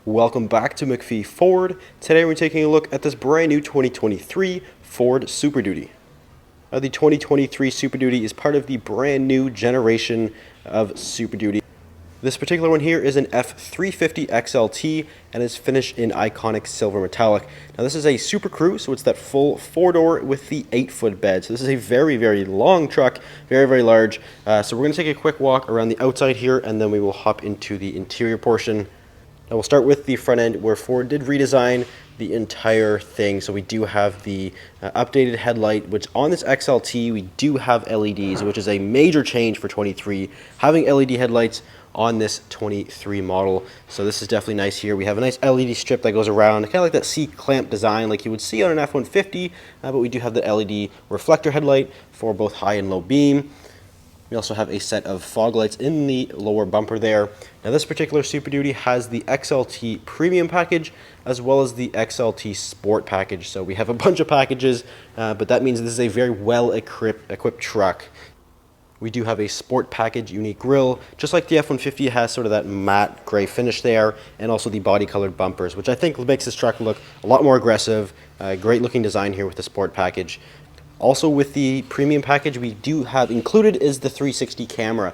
Welcome back to McPhee Ford. Today we're taking a look at this brand new 2023 Ford Super Duty. Now, the 2023 Super Duty is part of the brand new generation of Super Duty. This particular one here is an F-350 XLT and is finished in iconic silver metallic. Now this is a Super Crew, so it's that full 4-door with the 8-foot bed. So this is a very, very long truck, very, very large. So we're going to take a quick walk around the outside here and then we will hop into the interior portion. Now we'll start with the front end where Ford did redesign the entire thing. So we do have the updated headlight, which on this XLT we do have LEDs, which is a major change for 23, having LED headlights on this 23 model. So this is definitely nice here. We have a nice LED strip that goes around, kind of like that C-clamp design like you would see on an F-150, but we do have the LED reflector headlight for both high and low beam. We also have a set of fog lights in the lower bumper there. Now this particular Super Duty has the XLT Premium package as well as the XLT Sport package. So we have a bunch of packages, but that means this is a very well equipped truck. We do have a Sport package unique grille, just like the F-150 has sort of that matte gray finish there, and also the body colored bumpers, which I think makes this truck look a lot more aggressive. Great looking design here with the Sport package. Also with the Premium package, we do have included is the 360 camera,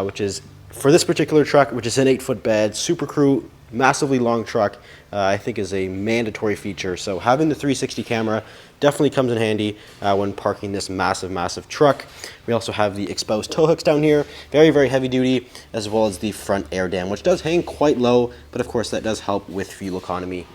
which is for this particular truck, which is an 8-foot bed, Super Crew, massively long truck, I think is a mandatory feature. So having the 360 camera definitely comes in handy when parking this massive truck. We also have the exposed tow hooks down here, very, very heavy duty, as well as the front air dam, which does hang quite low, but of course that does help with fuel economy.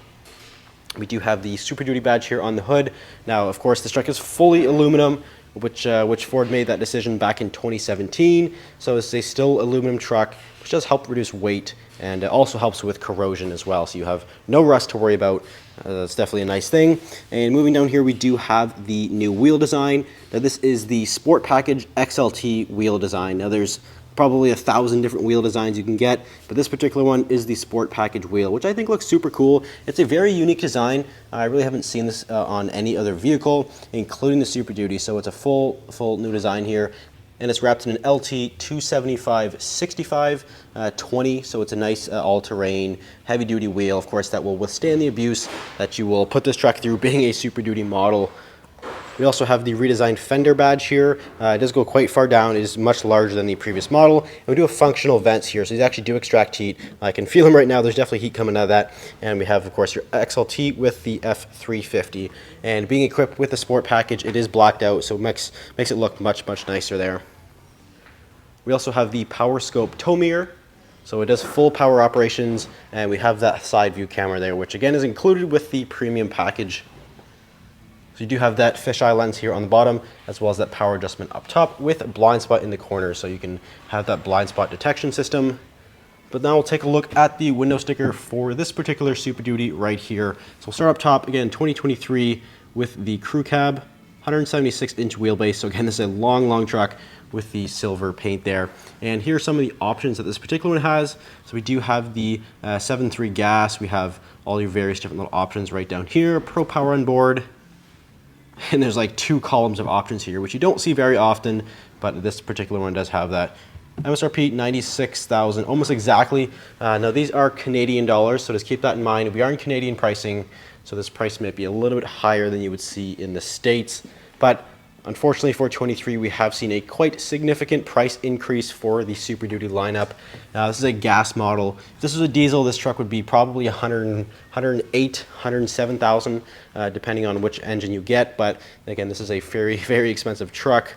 We do have the Super Duty badge here on the hood. Now, of course, this truck is fully aluminum, which Ford made that decision back in 2017. So it's a still aluminum truck, which does help reduce weight and also helps with corrosion as well. So you have no rust to worry about. That's definitely a nice thing. And moving down here, we do have the new wheel design. Now, this is the Sport Package XLT wheel design. Now, there's probably 1,000 different wheel designs you can get, but this particular one is the Sport Package wheel, which I think looks super cool. It's a very unique design. I really haven't seen this on any other vehicle, including the Super Duty. So it's a full new design here, and it's wrapped in an LT 275/65 20. So it's a nice all-terrain, heavy-duty wheel, of course, that will withstand the abuse that you will put this truck through being a Super Duty model. We also have the redesigned fender badge here. It does go quite far down. It is much larger than the previous model. And we do have functional vents here, so these actually do extract heat. I can feel them right now. There's definitely heat coming out of that. And we have, of course, your XLT with the F-350. And being equipped with the Sport package, it is blacked out, so it makes it look much nicer there. We also have the Power Scope tow mirror. So it does full power operations, and we have that side view camera there, which again is included with the Premium package. So you do have that fisheye lens here on the bottom, as well as that power adjustment up top with a blind spot in the corner, so you can have that blind spot detection system. But now we'll take a look at the window sticker for this particular Super Duty right here. So we'll start up top, again, 2023 with the crew cab, 176-inch wheelbase. So again, this is a long truck with the silver paint there. And here are some of the options that this particular one has. So we do have the 7.3 gas. We have all your various different little options right down here. Pro Power Onboard. And there's like 2 columns of options here, which you don't see very often, but this particular one does have that. MSRP $96,000, almost exactly. Now these are Canadian dollars, so just keep that in mind. We are in Canadian pricing, so this price might be a little bit higher than you would see in the States. But unfortunately for 23, we have seen a quite significant price increase for the Super Duty lineup. This is a gas model. If this was a diesel, this truck would be probably 108, 107,000, depending on which engine you get. But again, this is a very expensive truck.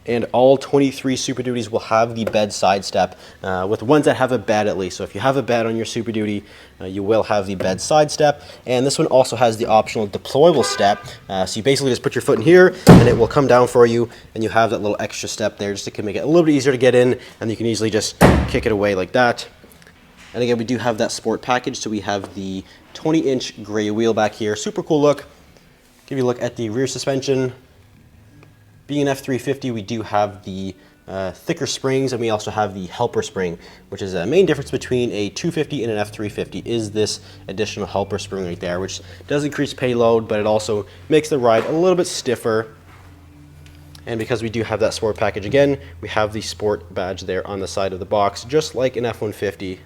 And all 23 Super Duties will have the bed side step, with ones that have a bed at least. So if you have a bed on your Super Duty, you will have the bed side step. And this one also has the optional deployable step. So you basically just put your foot in here and it will come down for you, and you have that little extra step there just to make it a little bit easier to get in, and you can easily just kick it away like that. And again, we do have that Sport package, so we have the 20-inch gray wheel back here. Super cool look. Give you a look at the rear suspension. Being an F-350, we do have the thicker springs, and we also have the helper spring, which is a main difference between a 250 and an F-350 is this additional helper spring right there, which does increase payload, but it also makes the ride a little bit stiffer. And because we do have that Sport package again, we have the Sport badge there on the side of the box, just like an F-150.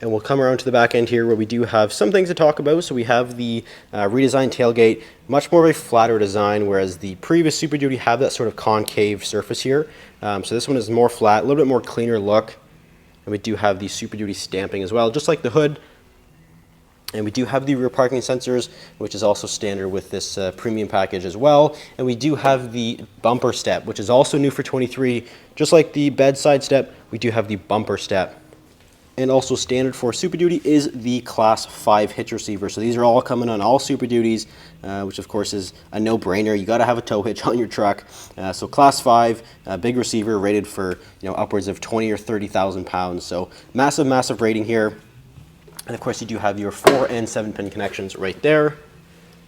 And we'll come around to the back end here where we do have some things to talk about. So we have the redesigned tailgate, much more of a flatter design, whereas the previous Super Duty have that sort of concave surface here. So this one is more flat, a little bit more cleaner look. And we do have the Super Duty stamping as well, just like the hood. And we do have the rear parking sensors, which is also standard with this premium package as well. And we do have the bumper step, which is also new for 23. Just like the bedside step, we do have the bumper step. And also standard for Super Duty is the Class 5 hitch receiver. So these are all coming on all Super Duties, which of course is a no-brainer. You got to have a tow hitch on your truck. So Class 5, big receiver, rated for upwards of 20 or 30,000 pounds. So massive, massive rating here. And of course you do have your 4 and 7 pin connections right there.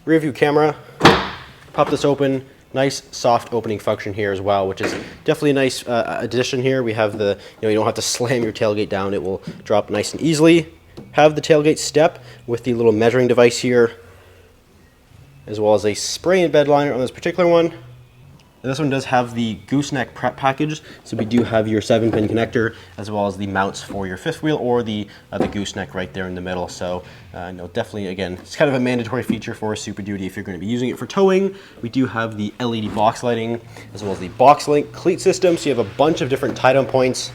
Rear view camera. Pop this open. Nice soft opening function here as well, which is definitely a nice addition here. We have the, you don't have to slam your tailgate down. It will drop nice and easily. Have the tailgate step with the little measuring device here, as well as a spray and bed liner on this particular one. And this one does have the gooseneck prep package, so we do have your 7-pin connector as well as the mounts for your fifth wheel or the gooseneck right there in the middle. So no, definitely, again, it's kind of a mandatory feature for a Super Duty if you're going to be using it for towing. We do have the LED box lighting as well as the box link cleat system, so you have a bunch of different tie-down points.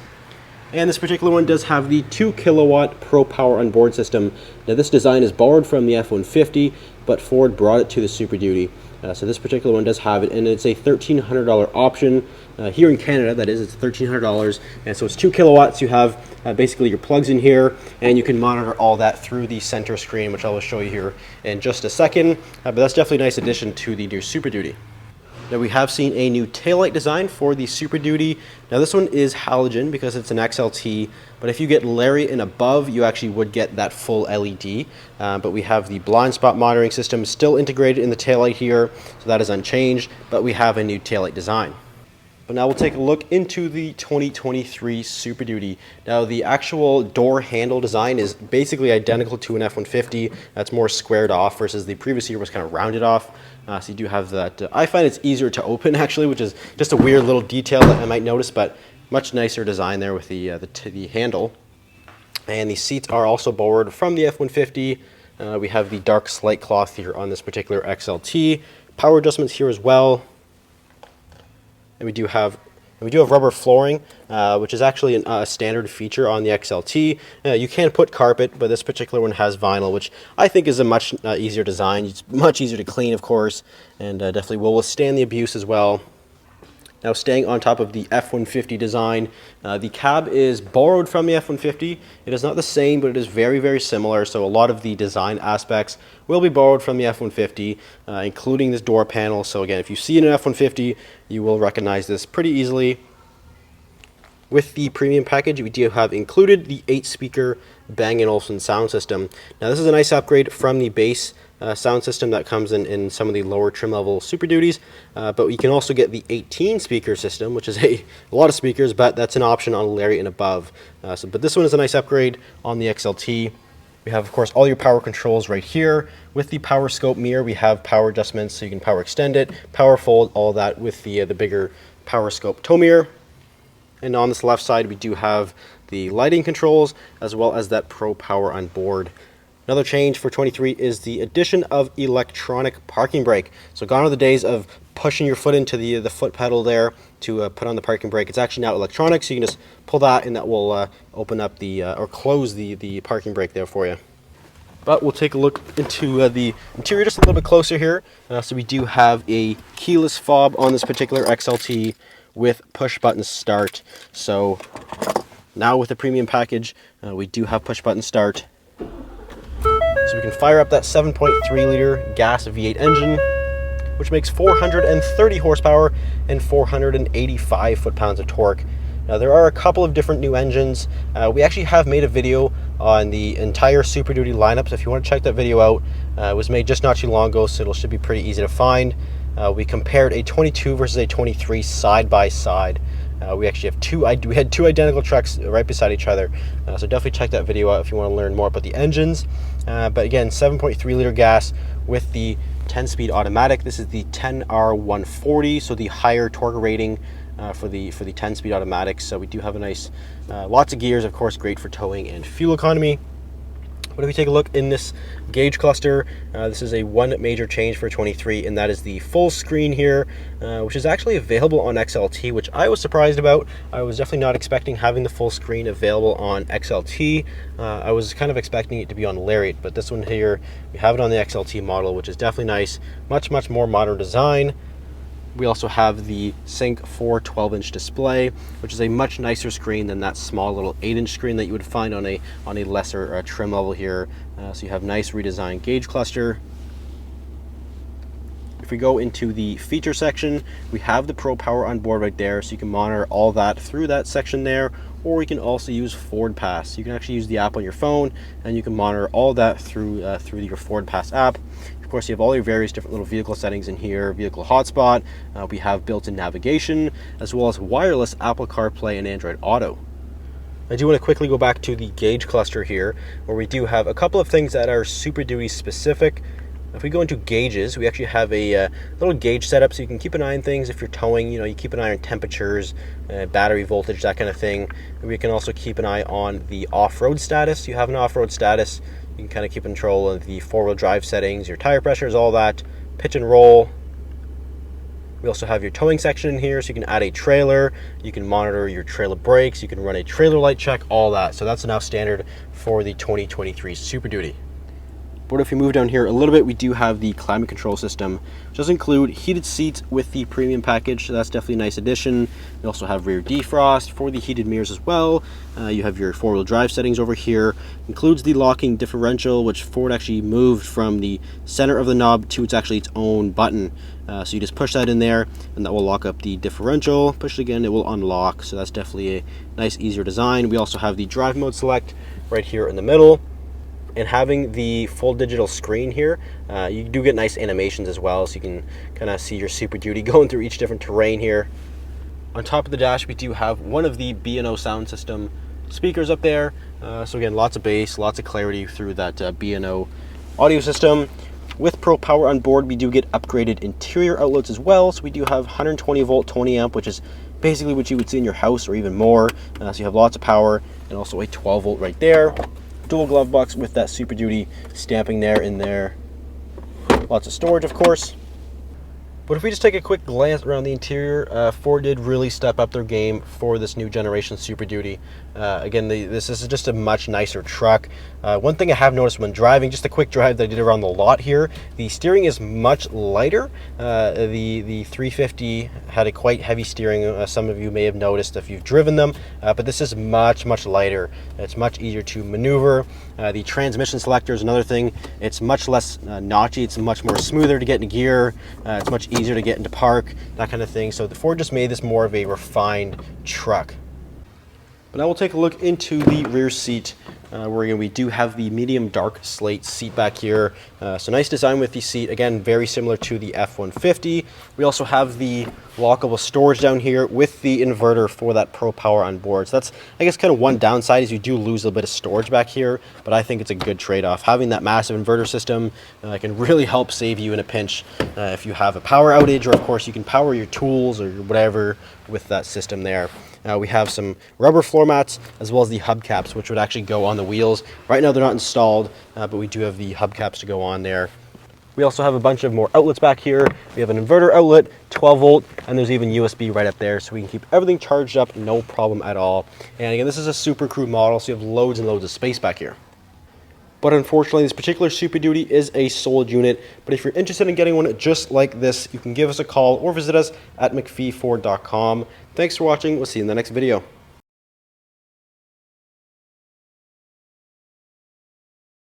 And this particular one does have the 2 kilowatt Pro Power Onboard system. Now this design is borrowed from the F-150, but Ford brought it to the Super Duty. So this particular one does have it, and it's a $1,300 option. Here in Canada, that is, it's $1,300. And so it's 2 kilowatts. You have basically your plugs in here, and you can monitor all that through the center screen, which I will show you here in just a second. But that's definitely a nice addition to the new Super Duty. Now we have seen a new taillight design for the Super Duty. Now this one is halogen because it's an XLT, but if you get Lariat and above, you actually would get that full LED. But we have the blind spot monitoring system still integrated in the taillight here, so that is unchanged, but we have a new taillight design. But now we'll take a look into the 2023 Super Duty. Now the actual door handle design is basically identical to an F-150. That's more squared off versus the previous year was kind of rounded off. So you do have that. I find it's easier to open actually, which is just a weird little detail that I might notice, but much nicer design there with the handle. And the seats are also borrowed from the F-150. We have the dark slate cloth here on this particular XLT. Power adjustments here as well. And we do have rubber flooring, which is actually a standard feature on the XLT. You can put carpet, but this particular one has vinyl, which I think is a much easier design. It's much easier to clean, of course, and definitely will withstand the abuse as well. Now staying on top of the F-150 design, the cab is borrowed from the F-150. It is not the same, but it is very, very similar. So a lot of the design aspects will be borrowed from the F-150, including this door panel. So again, if you see an F-150, you will recognize this pretty easily. With the premium package, we do have included the 8-speaker Bang & Olufsen sound system. Now this is a nice upgrade from the base sound system that comes in some of the lower trim level Super Duties, but you can also get the 18-speaker system, which is a lot of speakers, but that's an option on Lariat and above. But this one is a nice upgrade on the XLT. We have, of course, all your power controls right here. With the power scope mirror, we have power adjustments, so you can power extend it, power fold, all that with the bigger power scope tow mirror. And on this left side, we do have the lighting controls as well as that Pro Power Onboard. Another change for 23 is the addition of electronic parking brake. So gone are the days of pushing your foot into the foot pedal there to put on the parking brake. It's actually now electronic, so you can just pull that and that will open up or close the parking brake there for you. But we'll take a look into the interior just a little bit closer here. So we do have a keyless fob on this particular XLT with push button start. So now with the premium package, we do have push button start. So we can fire up that 7.3 liter gas V8 engine, which makes 430 horsepower and 485 foot-pounds of torque. Now there are a couple of different new engines. We actually have made a video on the entire Super Duty lineup, so if you want to check that video out, it was made just not too long ago, so it should be pretty easy to find. We compared a 22 versus a 23 side by side. We actually have we had two identical trucks right beside each other, so definitely check that video out if you want to learn more about the engines. But again, 7.3 liter gas with the 10-speed automatic. This is the 10R140, so the higher torque rating for the 10-speed automatic. So we do have a nice, lots of gears, of course, great for towing and fuel economy. But if we take a look in this gauge cluster, this is a one major change for 23, and that is the full screen here, which is actually available on XLT, which I was surprised about. I was definitely not expecting having the full screen available on XLT. I was kind of expecting it to be on Lariat, but this one here, we have it on the XLT model, which is definitely nice. Much more modern design. We also have the Sync 4 12-inch display, which is a much nicer screen than that small little 8-inch screen that you would find on a lesser trim level here. So you have nice redesigned gauge cluster. If we go into the feature section, we have the Pro Power on board right there, so you can monitor all that through that section there, or you can also use Ford Pass. You can actually use the app on your phone, and you can monitor all that through your Ford Pass app. Of course, you have all your various different little vehicle settings in here, vehicle hotspot, we have built-in navigation, as well as wireless Apple CarPlay and Android Auto. I do want to quickly go back to the gauge cluster here, where we do have a couple of things that are Super Duty specific. If we go into gauges, we actually have a little gauge setup, so you can keep an eye on things if you're towing. You know, you keep an eye on temperatures, battery voltage, that kind of thing. And we can also keep an eye on the off-road status. You have an off-road status. You can kind of keep control of the four-wheel drive settings, your tire pressures, all that, pitch and roll. We also have your towing section in here, so you can add a trailer, you can monitor your trailer brakes, you can run a trailer light check, all that. So that's now standard for the 2023 Super Duty. But if we move down here a little bit, we do have the climate control system, which does include heated seats with the premium package, so that's definitely a nice addition. We also have rear defrost for the heated mirrors as well. You have your four-wheel drive settings over here. Includes the locking differential, which Ford actually moved from the center of the knob to its own button. So you just push that in there, and that will lock up the differential. Push it again, it will unlock. So that's definitely a nice, easier design. We also have the drive mode select right here in the middle. And having the full digital screen here, you do get nice animations as well, so you can kind of see your Super Duty going through each different terrain here. On top of the dash, we do have one of the B&O sound system speakers up there. So again, lots of bass, lots of clarity through that B&O audio system. With Pro Power on board, we do get upgraded interior outlets as well. So we do have 120 volt 20 amp, which is basically what you would see in your house or even more. So you have lots of power, and also a 12 volt right there. Dual glove box with that Super Duty stamping there in there. Lots of storage, of course. But if we just take a quick glance around the interior, Ford did really step up their game for this new generation Super Duty. Again, this is just a much nicer truck. One thing I have noticed when driving, just a quick drive that I did around the lot here, the steering is much lighter. The 350 had a quite heavy steering. Some of you may have noticed if you've driven them, but this is much lighter. It's much easier to maneuver. The transmission selector is another thing. It's much less notchy. It's much more smoother to get into gear. It's much easier to get into park, that kind of thing. So the Ford just made this more of a refined truck. But now we'll take a look into the rear seat, where we do have the medium dark slate seat back here. So nice design with the seat. Again, very similar to the F-150. We also have the lockable storage down here with the inverter for that Pro Power on board. So that's, I guess, kind of one downside is you do lose a little bit of storage back here, but I think it's a good trade-off. Having that massive inverter system can really help save you in a pinch if you have a power outage, or of course you can power your tools or whatever with that system there. We have some rubber floor mats as well as the hubcaps, which would actually go on the wheels. Right now they're not installed, but we do have the hubcaps to go on there. We also have a bunch of more outlets back here. We have an inverter outlet, 12 volt, and there's even USB right up there, so we can keep everything charged up, no problem at all. And again, this is a Super Crew model, so you have loads and loads of space back here. But unfortunately, this particular Super Duty is a sold unit. But if you're interested in getting one just like this, you can give us a call or visit us at mcpheeford.com. Thanks for watching. We'll see you in the next video.